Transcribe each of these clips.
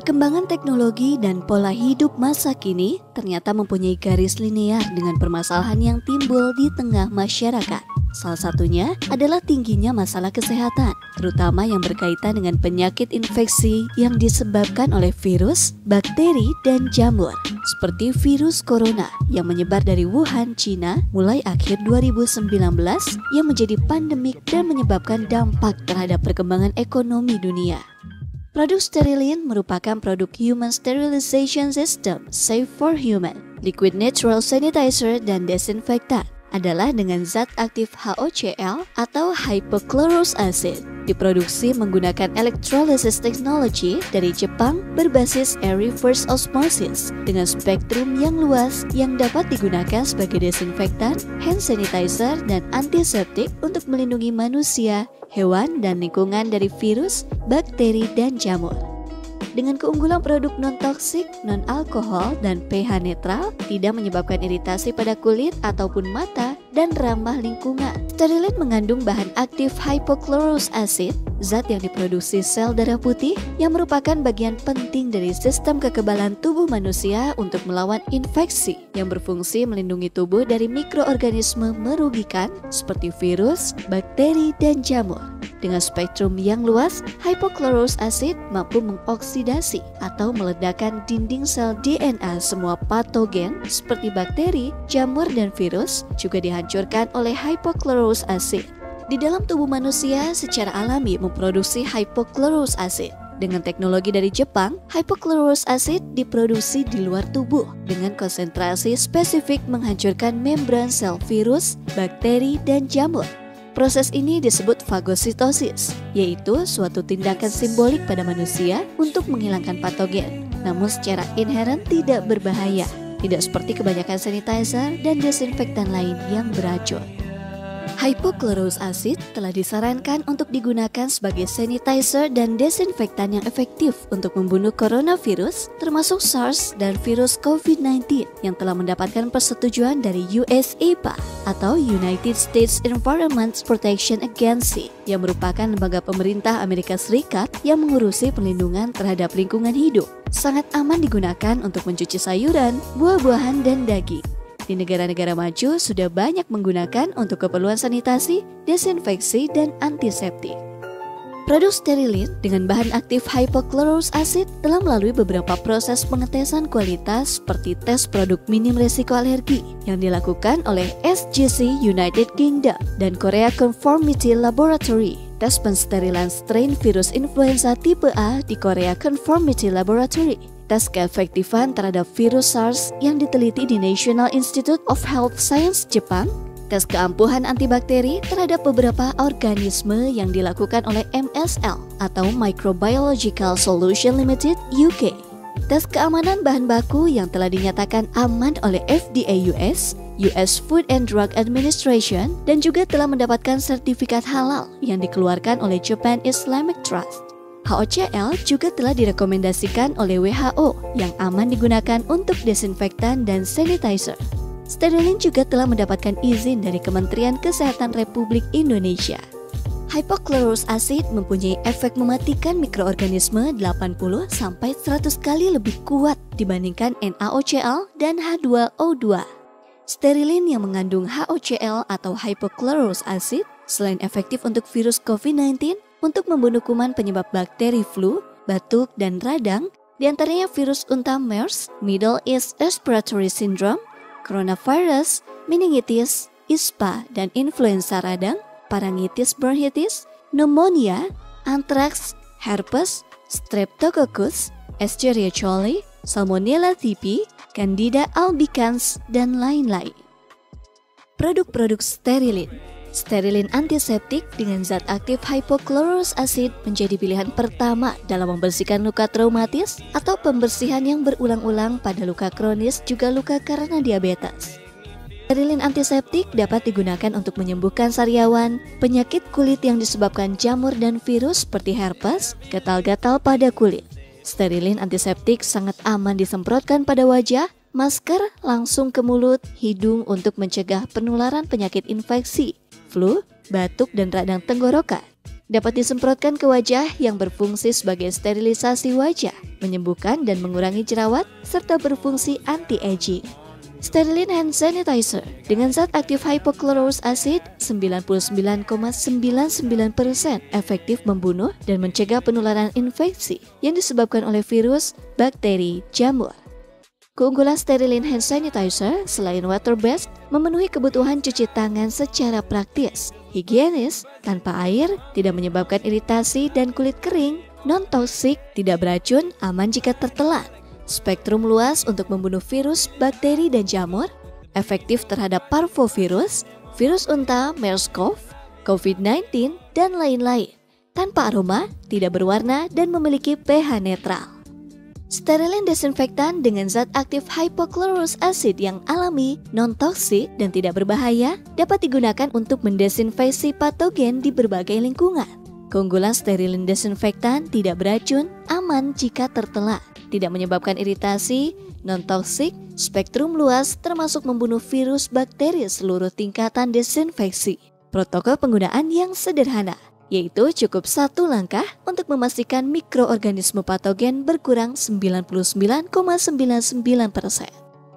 Perkembangan teknologi dan pola hidup masa kini ternyata mempunyai garis linear dengan permasalahan yang timbul di tengah masyarakat. Salah satunya adalah tingginya masalah kesehatan, terutama yang berkaitan dengan penyakit infeksi yang disebabkan oleh virus, bakteri, dan jamur. Seperti virus corona yang menyebar dari Wuhan, China mulai akhir 2019 yang menjadi pandemik dan menyebabkan dampak terhadap perkembangan ekonomi dunia. Produk Sterilin merupakan produk Human Sterilization System Safe for Human. Liquid Natural Sanitizer dan Desinfektan adalah dengan zat aktif HOCl atau Hypochlorous Acid. Diproduksi menggunakan electrolysis technology dari Jepang berbasis air reverse osmosis dengan spektrum yang luas yang dapat digunakan sebagai desinfektan, hand sanitizer, dan antiseptik untuk melindungi manusia, hewan, dan lingkungan dari virus, bakteri, dan jamur. Dengan keunggulan produk non-toksik, non-alkohol, dan pH netral, tidak menyebabkan iritasi pada kulit ataupun mata, dan ramah lingkungan. Sterilin mengandung bahan aktif hypochlorous acid, zat yang diproduksi sel darah putih yang merupakan bagian penting dari sistem kekebalan tubuh manusia untuk melawan infeksi yang berfungsi melindungi tubuh dari mikroorganisme merugikan seperti virus, bakteri, dan jamur. Dengan spektrum yang luas, hypochlorous acid mampu mengoksidasi atau meledakkan dinding sel DNA semua patogen seperti bakteri, jamur, dan virus juga dihancurkan oleh hypochlorous acid. Di dalam tubuh manusia secara alami memproduksi hypochlorous acid. Dengan teknologi dari Jepang, hypochlorous acid diproduksi di luar tubuh dengan konsentrasi spesifik menghancurkan membran sel virus, bakteri, dan jamur. Proses ini disebut fagositosis, yaitu suatu tindakan simbolik pada manusia untuk menghilangkan patogen, namun secara inheren tidak berbahaya, tidak seperti kebanyakan sanitizer dan desinfektan lain yang beracun. Hypochlorous acid telah disarankan untuk digunakan sebagai sanitizer dan desinfektan yang efektif untuk membunuh coronavirus, termasuk SARS dan virus COVID-19 yang telah mendapatkan persetujuan dari US EPA atau United States Environment Protection Agency yang merupakan lembaga pemerintah Amerika Serikat yang mengurusi perlindungan terhadap lingkungan hidup. Sangat aman digunakan untuk mencuci sayuran, buah-buahan, dan daging. Di negara-negara maju sudah banyak menggunakan untuk keperluan sanitasi, desinfeksi, dan antiseptik. Produk Sterilin dengan bahan aktif hypochlorous acid telah melalui beberapa proses pengetesan kualitas seperti tes produk minim resiko alergi yang dilakukan oleh SGC United Kingdom dan Korea Conformity Laboratory. Tes pensterilan strain virus influenza tipe A di Korea Conformity Laboratory. Tes keefektifan terhadap virus SARS yang diteliti di National Institute of Health Science Jepang. Tes keampuhan antibakteri terhadap beberapa organisme yang dilakukan oleh MSL atau Microbiological Solution Limited UK. Tes keamanan bahan baku yang telah dinyatakan aman oleh FDA US, US Food and Drug Administration, dan juga telah mendapatkan sertifikat halal yang dikeluarkan oleh Japan Islamic Trust. HOCl juga telah direkomendasikan oleh WHO yang aman digunakan untuk desinfektan dan sanitizer. Sterilin juga telah mendapatkan izin dari Kementerian Kesehatan Republik Indonesia. Hypochlorous acid mempunyai efek mematikan mikroorganisme 80-100 kali lebih kuat dibandingkan NaOCl dan H2O2. Sterilin yang mengandung HOCl atau hypochlorous acid selain efektif untuk virus COVID-19, untuk membunuh kuman penyebab bakteri flu, batuk, dan radang, diantaranya virus unta MERS, Middle East Respiratory Syndrome, coronavirus, meningitis, ISPA, dan influenza radang, parangitis bronchitis, pneumonia, antraks, herpes, streptococcus, Escherichia coli, Salmonella typhi, Candida albicans, dan lain-lain. Produk-produk Sterilin. Sterilin antiseptik dengan zat aktif hypochlorous acid menjadi pilihan pertama dalam membersihkan luka traumatis atau pembersihan yang berulang-ulang pada luka kronis juga luka karena diabetes. Sterilin antiseptik dapat digunakan untuk menyembuhkan sariawan, penyakit kulit yang disebabkan jamur dan virus seperti herpes, gatal-gatal pada kulit. Sterilin antiseptik sangat aman disemprotkan pada wajah, masker langsung ke mulut, hidung untuk mencegah penularan penyakit infeksi, flu, batuk, dan radang tenggorokan. dapat disemprotkan ke wajah yang berfungsi sebagai sterilisasi wajah, menyembuhkan dan mengurangi jerawat, serta berfungsi anti-aging. Sterilin Hand Sanitizer dengan zat aktif hypochlorous acid 99,99% efektif membunuh dan mencegah penularan infeksi yang disebabkan oleh virus, bakteri, jamur. Keunggulan Sterilin Hand Sanitizer selain water-based memenuhi kebutuhan cuci tangan secara praktis, higienis, tanpa air, tidak menyebabkan iritasi dan kulit kering, non-toksik, tidak beracun, aman jika tertelan. Spektrum luas untuk membunuh virus, bakteri, dan jamur, efektif terhadap parvovirus, virus unta, MERS-CoV, COVID-19, dan lain-lain. Tanpa aroma, tidak berwarna, dan memiliki pH netral. Sterilin desinfektan dengan zat aktif hypochlorous acid yang alami, non-toksik, dan tidak berbahaya dapat digunakan untuk mendesinfeksi patogen di berbagai lingkungan. Keunggulan sterilin desinfektan tidak beracun, aman jika tertelan, tidak menyebabkan iritasi, non-toksik, spektrum luas termasuk membunuh virus, bakteri seluruh tingkatan desinfeksi. Protokol penggunaan yang sederhana, yaitu cukup satu langkah untuk memastikan mikroorganisme patogen berkurang 99,99%.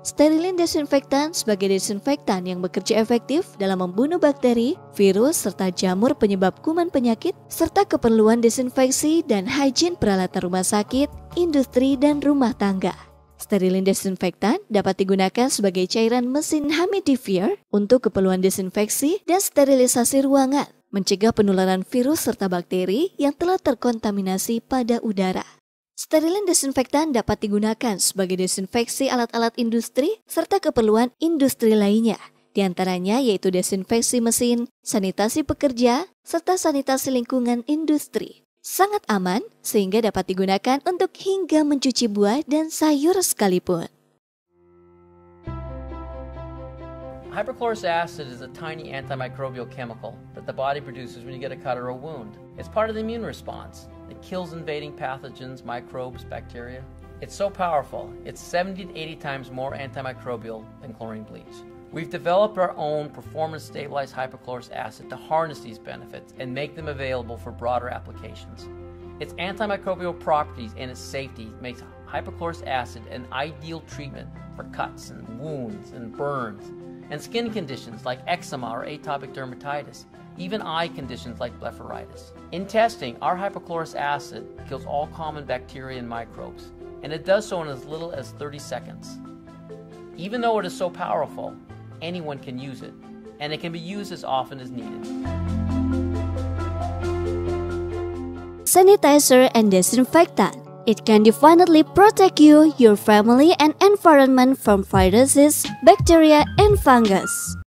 Sterilin desinfektan sebagai desinfektan yang bekerja efektif dalam membunuh bakteri, virus, serta jamur penyebab kuman penyakit, serta keperluan desinfeksi dan hygiene peralatan rumah sakit, industri, dan rumah tangga. Sterilin desinfektan dapat digunakan sebagai cairan mesin humidifier untuk keperluan desinfeksi dan sterilisasi ruangan, mencegah penularan virus serta bakteri yang telah terkontaminasi pada udara. Sterilin desinfektan dapat digunakan sebagai desinfeksi alat-alat industri serta keperluan industri lainnya, di antaranya yaitu desinfeksi mesin, sanitasi pekerja, serta sanitasi lingkungan industri. Sangat aman sehingga dapat digunakan untuk hingga mencuci buah dan sayur sekalipun. Hypochlorous acid is a tiny antimicrobial chemical that the body produces when you get a cut or a wound. It's part of the immune response. It kills invading pathogens, microbes, bacteria. It's so powerful, it's 70 to 80 times more antimicrobial than chlorine bleach. We've developed our own performance-stabilized hypochlorous acid to harness these benefits and make them available for broader applications. Its antimicrobial properties and its safety makes hypochlorous acid an ideal treatment for cuts and wounds and burns, and skin conditions like eczema or atopic dermatitis, even eye conditions like blepharitis. In testing, our hypochlorous acid kills all common bacteria and microbes, and it does so in as little as 30 seconds. Even though it is so powerful, anyone can use it, and it can be used as often as needed. Sanitizer and disinfectant. It can definitely protect you, your family, and environment from viruses, bacteria, and fungus.